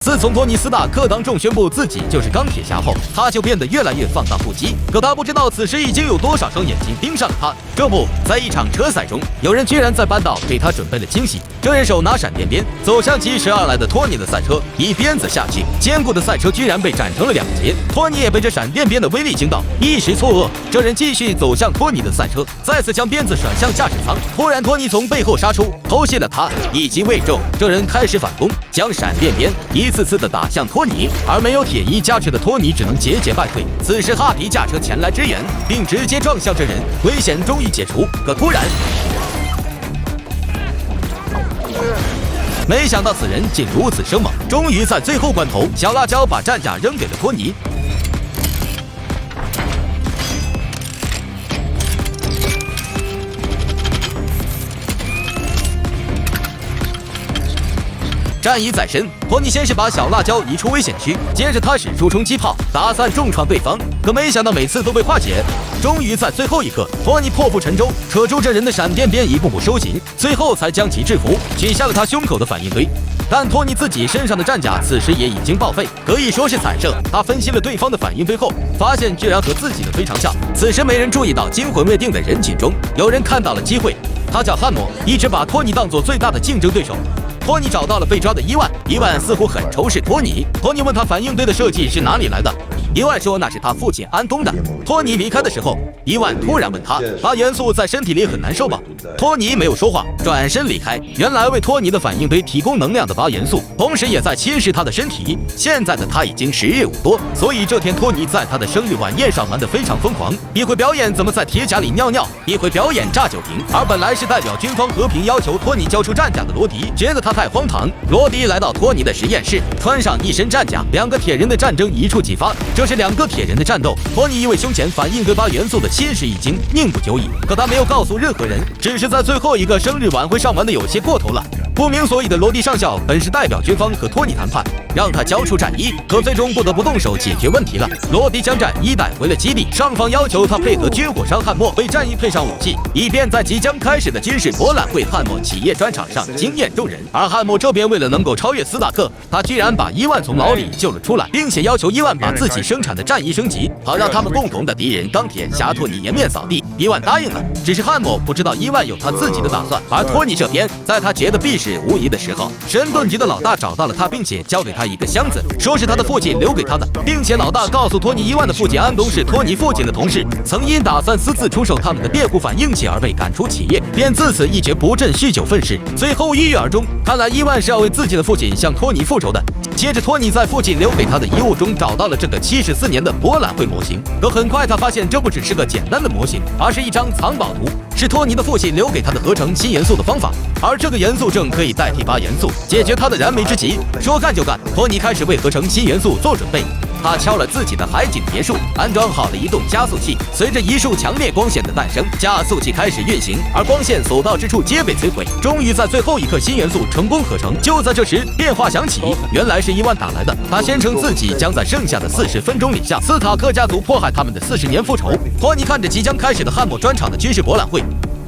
自从托尼斯塔克当众宣布自己就是钢铁侠后，他就变得越来越放荡不羁。可他不知道，此时已经有多少双眼睛盯上了他。这不，在一场车赛中，有人居然在扳道给他准备了惊喜。这人手拿闪电鞭，走向疾驰而来的托尼的赛车，一鞭子下去，坚固的赛车居然被斩成了2截。托尼也被这闪电鞭的威力惊到，一时错愕。这人继续走向托尼的赛车，再次将鞭子甩向驾驶舱。突然，托尼从背后杀出，偷袭了他，以及未中。这人开始反攻，将闪电鞭一次次的打向托尼，而没有铁衣加持的托尼只能节节败退。此时，哈迪驾车前来支援，并直接撞向这人，危险终于解除。可突然，没想到此人竟如此生猛，终于在最后关头，小辣椒把战甲扔给了托尼。战意在身，托尼先是把小辣椒移出危险区，接着他使出冲击炮，打算重创对方，可没想到每次都被化解。终于在最后一刻，托尼破釜沉舟，扯住这人的闪电鞭，一步步收紧，最后才将其制服，取下了他胸口的反应堆。但托尼自己身上的战甲此时也已经报废，可以说是惨胜。他分析了对方的反应堆后，发现居然和自己的非常像。此时没人注意到惊魂未定的人群中，有人看到了机会，他叫汉姆，一直把托尼当作最大的竞争对手。托尼找到了被抓的伊万，伊万似乎很仇视托尼。托尼问他反应堆的设计是哪里来的，伊万说那是他父亲安东的。托尼离开的时候，伊万突然问他，发元素在身体里很难受吗？托尼没有说话，转身离开。原来为托尼的反应堆提供能量的发元素，同时也在侵蚀他的身体。现在的他已经时日无多，所以这天托尼在他的生日晚宴上玩得非常疯狂。一会表演怎么在铁甲里尿尿，一会表演炸酒瓶。而本来是代表军方和平要求托尼交出战甲的罗迪，觉得他太荒唐。罗迪来到托尼的实验室，穿上一身战甲，两个铁人的战争一触即发。这是两个铁人的战斗。托尼因为胸前反应堆发元素的侵蚀已经命不久矣，可他没有告诉任何人，只是在最后一个生日晚会上玩的有些过头了。不明所以的罗迪上校本是代表军方和托尼谈判，让他交出战衣，可最终不得不动手解决问题了。罗迪将战衣带回了基地，上方要求他配合军火商汉默为战衣配上武器，以便在即将开始的军事博览会汉默企业专场上惊艳众人。而汉默这边为了能够超越斯塔克，他居然把伊万从牢里救了出来，并且要求伊万把自己生产的战衣升级，好让他们共同的敌人钢铁侠托尼颜面扫地。伊万答应了，只是汉默不知道伊万有他自己的打算。而托尼这边，在他觉得必死无疑的时候，神盾局的老大找到了他，并且交给他一个箱子，说是他的父亲留给他的，并且老大告诉托尼，伊万的父亲安东是托尼父亲的同事，曾因打算私自出售他们的猎户反应器而被赶出企业，便自此一蹶不振，酗酒愤世，最后郁郁而终。看来伊万是要为自己的父亲向托尼复仇的。接着，托尼在父亲留给他的遗物中找到了这个74年的博览会模型，可很快他发现这不只是个简单的模型，而是一张藏宝图，是托尼的父亲留给他的合成新元素的方法，而这个元素正可以代替8元素，解决他的燃眉之急。说干就干，托尼开始为合成新元素做准备。他敲了自己的海景别墅，安装好了移动加速器。随着一束强烈光线的诞生，加速器开始运行，而光线所到之处皆被摧毁。终于在最后一刻，新元素成功合成。就在这时，电话响起，原来是伊万打来的。他宣称自己将在剩下的40分钟里向斯塔克家族迫害他们的40年复仇。托尼看着即将开始的汉默专场的军事博览会，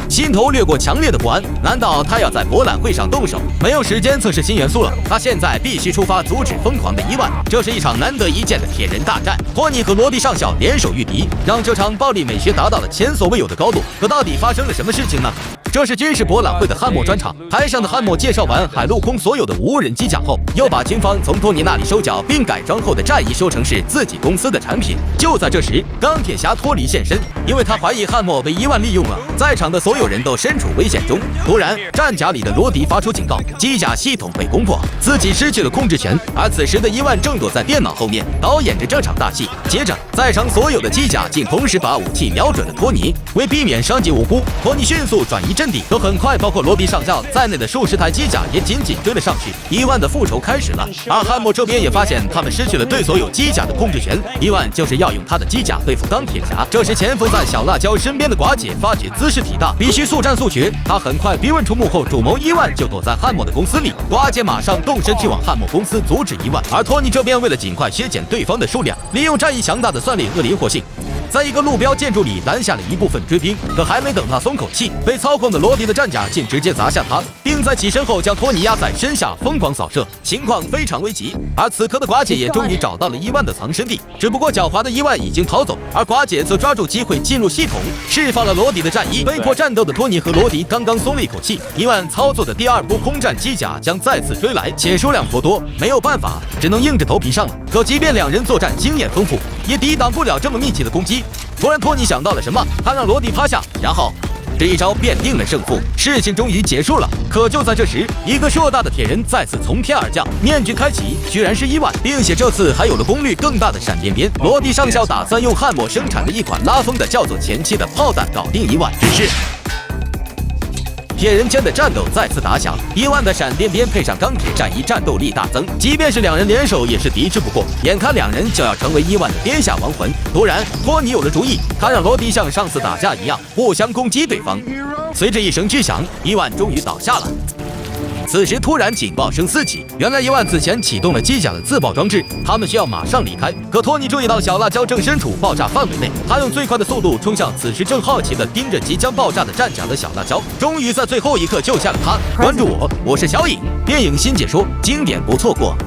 心头掠过强烈的不安，难道他要在博览会上动手？没有时间测试新元素了，他现在必须出发阻止疯狂的伊万。这是一场难得一见的铁人大战，托尼和罗迪上校联手御敌，让这场暴力美学达到了前所未有的高度。可到底发生了什么事情呢？这是军事博览会的汉默专场，台上的汉默介绍完海陆空所有的无人机甲后，又把军方从托尼那里收缴并改装后的战衣说成是自己公司的产品。就在这时，钢铁侠托尼现身，因为他怀疑汉默被伊万利用了，在场的所有人都身处危险中。突然，战甲里的罗迪发出警告，机甲系统被攻破，自己失去了控制权。而此时的伊万正躲在电脑后面导演着这场大戏。接着，在场所有的机甲竟同时把武器瞄准了托尼，为避免伤及无辜，托尼迅速转移阵地。可很快，包括罗迪上校在内的数十台机甲也紧紧追了上去。伊万的复仇开始了，而汉默这边也发现他们失去了对所有机甲的控制权。伊万就是要用他的机甲对付钢铁侠。这时，潜伏在小辣椒身边的寡姐发觉姿势体大，必须速战速决。她很快逼问出幕后主谋伊万就躲在汉默的公司里，寡姐马上动身去往汉默公司阻止伊万。而托尼这边为了尽快削减对方的数量，利用战役强大的算力和灵活性，在一个路标建筑里拦下了一部分追兵。可还没等他松口气，被操控的罗迪的战甲竟直接砸向他，并并在起身后将托尼压在身下疯狂扫射，情况非常危急。而此刻的寡姐也终于找到了伊万的藏身地，只不过狡猾的伊万已经逃走，而寡姐则抓住机会进入系统，释放了罗迪的战衣。被迫战斗的托尼和罗迪刚刚松了一口气，伊万操作的第二波空战机甲将再次追来，且数量颇多，没有办法，只能硬着头皮上了。可即便两人作战经验丰富，也抵挡不了这么密集的攻击。突然，托尼想到了什么，他让罗迪趴下，然后这一招便定了胜负，事情终于结束了。可就在这时，一个硕大的铁人再次从天而降，面具开启，居然是伊万，并且这次还有了功率更大的闪电鞭。罗迪上校打算用汉默生产的一款拉风的叫做前期的炮弹搞定伊万，只是铁人间的战斗再次打响，伊万的闪电鞭配上钢铁战衣，战斗力大增，即便是两人联手也是敌之不过。眼看两人就要成为伊万的天下亡魂，突然托尼有了主意，他让罗迪像上次打架一样互相攻击对方。随着一声巨响，伊万终于倒下了。此时突然警报声四起，原来伊万此前启动了机甲的自爆装置，他们需要马上离开。可托尼注意到小辣椒正身处爆炸范围内，他用最快的速度冲向此时正好奇地盯着即将爆炸的战甲的小辣椒，终于在最后一刻救下了他。关注我，我是小影，电影新解说，经典不错过。